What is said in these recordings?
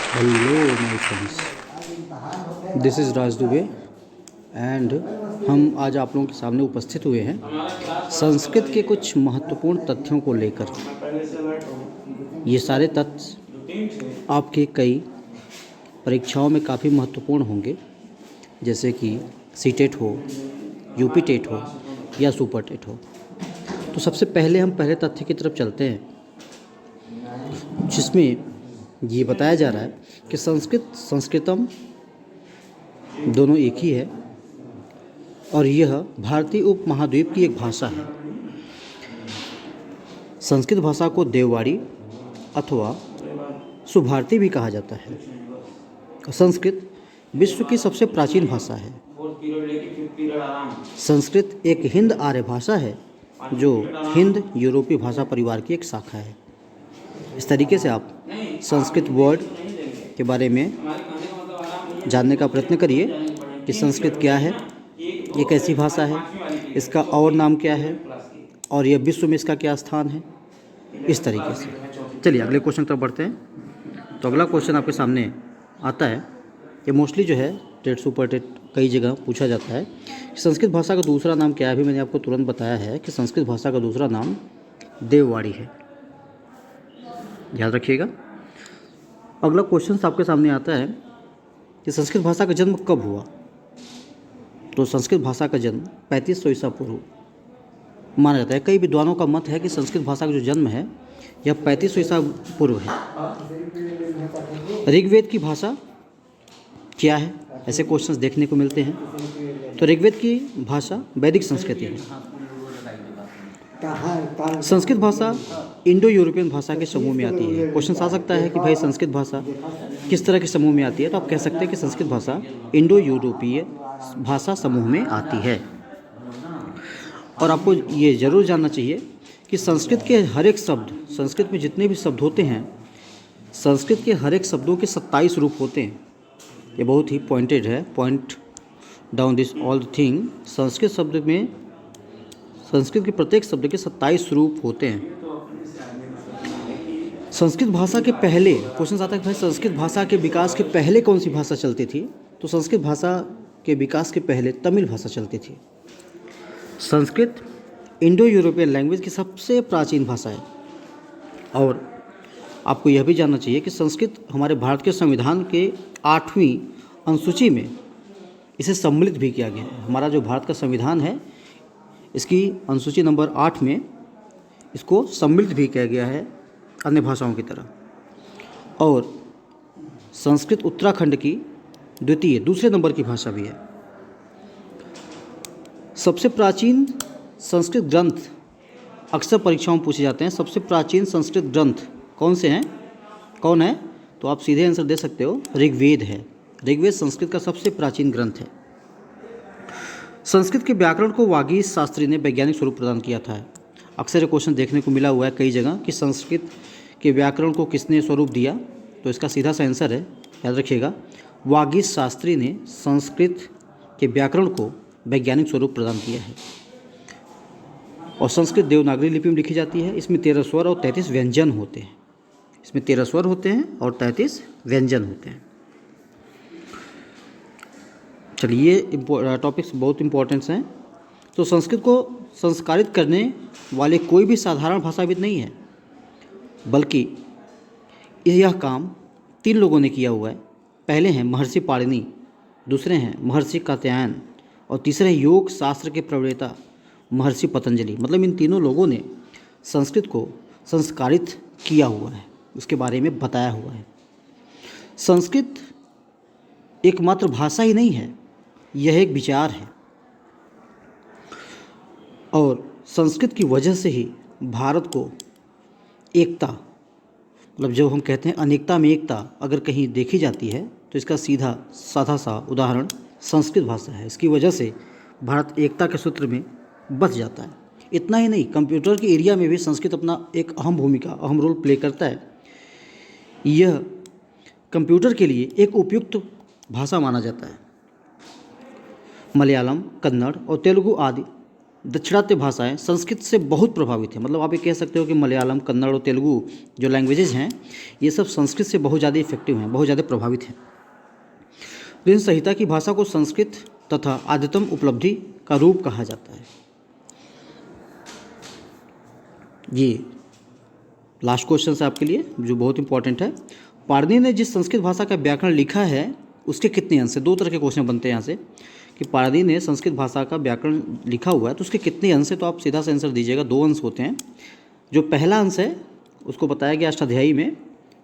Hello my friends, this is Raj Dubey and हम आज आप लोगों के सामने उपस्थित हुए हैं संस्कृत के कुछ महत्वपूर्ण तथ्यों को लेकर। ये सारे तथ्य आपके कई परीक्षाओं में काफ़ी महत्वपूर्ण होंगे, जैसे कि सीटेट हो, यूपी टेट हो या सुपर टेट हो। तो सबसे पहले हम पहले तथ्य की तरफ चलते हैं, जिसमें ये बताया जा रहा है कि संस्कृतम दोनों एक ही है और यह भारतीय उपमहाद्वीप की एक भाषा है। संस्कृत भाषा को देववाड़ी अथवा सुभारती भी कहा जाता है। संस्कृत विश्व की सबसे प्राचीन भाषा है। संस्कृत एक हिंद आर्य भाषा है जो हिंद यूरोपीय भाषा परिवार की एक शाखा है। इस तरीके से आप संस्कृत वर्ड के बारे में जानने का प्रयत्न करिए कि संस्कृत क्या है, ये कैसी भाषा है, इसका और नाम क्या है और यह विश्व में इसका क्या स्थान है, इस तरीके से। चलिए अगले क्वेश्चन की तरफ बढ़ते हैं। तो अगला क्वेश्चन आपके सामने आता है, ये मोस्टली जो है टेट सुपर टेट कई जगह पूछा जाता है कि संस्कृत भाषा का दूसरा नाम क्या है। अभी मैंने आपको तुरंत बताया है कि संस्कृत भाषा का दूसरा नाम देववाड़ी है, याद रखिएगा। अगला क्वेश्चन आपके सामने आता है कि संस्कृत भाषा का जन्म कब हुआ। तो संस्कृत भाषा का जन्म 3500 ईसा पूर्व माना जाता है। कई विद्वानों का मत है कि संस्कृत भाषा का जो जन्म है यह 3500 ईसा पूर्व है। ऋग्वेद की भाषा क्या है, ऐसे क्वेश्चंस देखने को मिलते हैं। तो ऋग्वेद की भाषा वैदिक संस्कृति है। संस्कृत भाषा इंडो यूरोपियन भाषा के समूह में आती है। क्वेश्चन आ सकता है कि भाई संस्कृत भाषा किस तरह के समूह में आती है, तो आप कह सकते हैं कि संस्कृत भाषा इंडो यूरोपीय भाषा समूह में आती है। और आपको ये ज़रूर जानना चाहिए कि संस्कृत के हर एक शब्द, संस्कृत में जितने भी शब्द होते हैं, संस्कृत के हर एक शब्दों के 27 रूप होते हैं। ये बहुत ही पॉइंटेड है, point down this all thing. Sanskrit के प्रत्येक शब्द के 27 रूप होते हैं। संस्कृत भाषा के पहले क्वेश्चन आता है कि भाई संस्कृत भाषा के विकास के पहले कौन सी भाषा चलती थी। तो संस्कृत भाषा के विकास के पहले तमिल भाषा चलती थी। संस्कृत इंडो यूरोपियन लैंग्वेज की सबसे प्राचीन भाषा है। और आपको यह भी जानना चाहिए कि संस्कृत हमारे भारत के संविधान के 8वीं अनुसूची में इसे सम्मिलित भी किया गया है। हमारा जो भारत का संविधान है, इसकी अनुसूची नंबर 8 में इसको सम्मिलित भी किया गया है अन्य भाषाओं की तरह। और संस्कृत उत्तराखंड की दूसरे नंबर की भाषा भी है। सबसे प्राचीन संस्कृत ग्रंथ अक्सर परीक्षाओं में पूछे जाते हैं। सबसे प्राचीन संस्कृत ग्रंथ कौन है? तो आप सीधे आंसर दे सकते हो, ऋग्वेद है। ऋग्वेद संस्कृत का सबसे प्राचीन ग्रंथ है। संस्कृत के व्याकरण को वागीश शास्त्री ने वैज्ञानिक स्वरूप प्रदान किया था। अक्सर ये क्वेश्चन देखने को मिला हुआ है कई जगह कि संस्कृत के व्याकरण को किसने स्वरूप दिया। तो इसका सीधा सा आंसर है, याद रखिएगा, वागीश शास्त्री ने संस्कृत के व्याकरण को वैज्ञानिक स्वरूप प्रदान किया है। और संस्कृत देवनागरी लिपि में लिखी जाती है। इसमें 13 स्वर और 33 व्यंजन होते हैं। इसमें 13 स्वर होते हैं और 33 व्यंजन होते हैं। चलिए, ये टॉपिक्स बहुत इंपॉर्टेंट्स हैं। तो संस्कृत को संस्कारित करने वाले कोई भी साधारण भाषाविद नहीं है, बल्कि यह काम 3 लोगों ने किया हुआ है। पहले हैं महर्षि पाणिनि, दूसरे हैं महर्षि कात्यायन और तीसरे योग शास्त्र के प्रणेता महर्षि पतंजलि। मतलब इन तीनों लोगों ने संस्कृत को संस्कारित किया हुआ है, उसके बारे में बताया हुआ है। संस्कृत एकमात्र भाषा ही नहीं है, यह एक विचार है। और संस्कृत की वजह से ही भारत को एकता, मतलब जो हम कहते हैं अनेकता में एकता, अगर कहीं देखी जाती है तो इसका साधा सा उदाहरण संस्कृत भाषा है। इसकी वजह से भारत एकता के सूत्र में बस जाता है। इतना ही नहीं, कंप्यूटर के एरिया में भी संस्कृत अपना एक अहम रोल प्ले करता है। यह कंप्यूटर के लिए एक उपयुक्त भाषा माना जाता है। मलयालम, कन्नड़ और तेलुगु आदि दाक्षिणात्य भाषाएं संस्कृत से बहुत प्रभावित है। मतलब आप ये कह सकते हो कि मलयालम, कन्नड़ और तेलुगु जो लैंग्वेजेज हैं ये सब संस्कृत से बहुत ज़्यादा इफेक्टिव हैं, बहुत ज़्यादा प्रभावित हैं। लेकिन संहिता की भाषा को संस्कृत तथा आद्यतम उपलब्धि का रूप कहा जाता है। ये लास्ट क्वेश्चन है आपके लिए जो बहुत इंपॉर्टेंट है। पाणिनि ने जिस संस्कृत भाषा का व्याकरण लिखा है उसके कितने अंश है? दो तरह के क्वेश्चन बनते हैं यहाँ से कि पाणिनि ने संस्कृत भाषा का व्याकरण लिखा हुआ है तो उसके कितने अंश है, तो आप सीधा सा आंसर दीजिएगा। दो अंश होते हैं। जो पहला अंश है उसको बताया गया अष्टाध्यायी में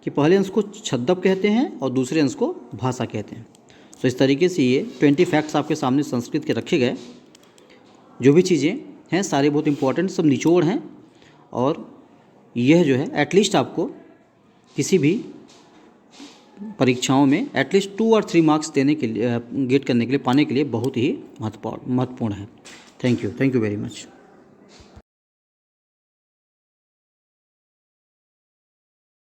कि पहले अंश को छद्म कहते हैं और दूसरे अंश को भाषा कहते हैं। तो इस तरीके से ये 20 फैक्ट्स आपके सामने संस्कृत के रखे गए। जो भी चीज़ें हैं सारे बहुत इंपॉर्टेंट, सब निचोड़ हैं और यह जो है एटलीस्ट आपको किसी भी परीक्षाओं में एटलीस्ट 2 और 3 मार्क्स देने के लिए, गेट करने के लिए, पाने के लिए बहुत ही महत्वपूर्ण है। Thank you very much.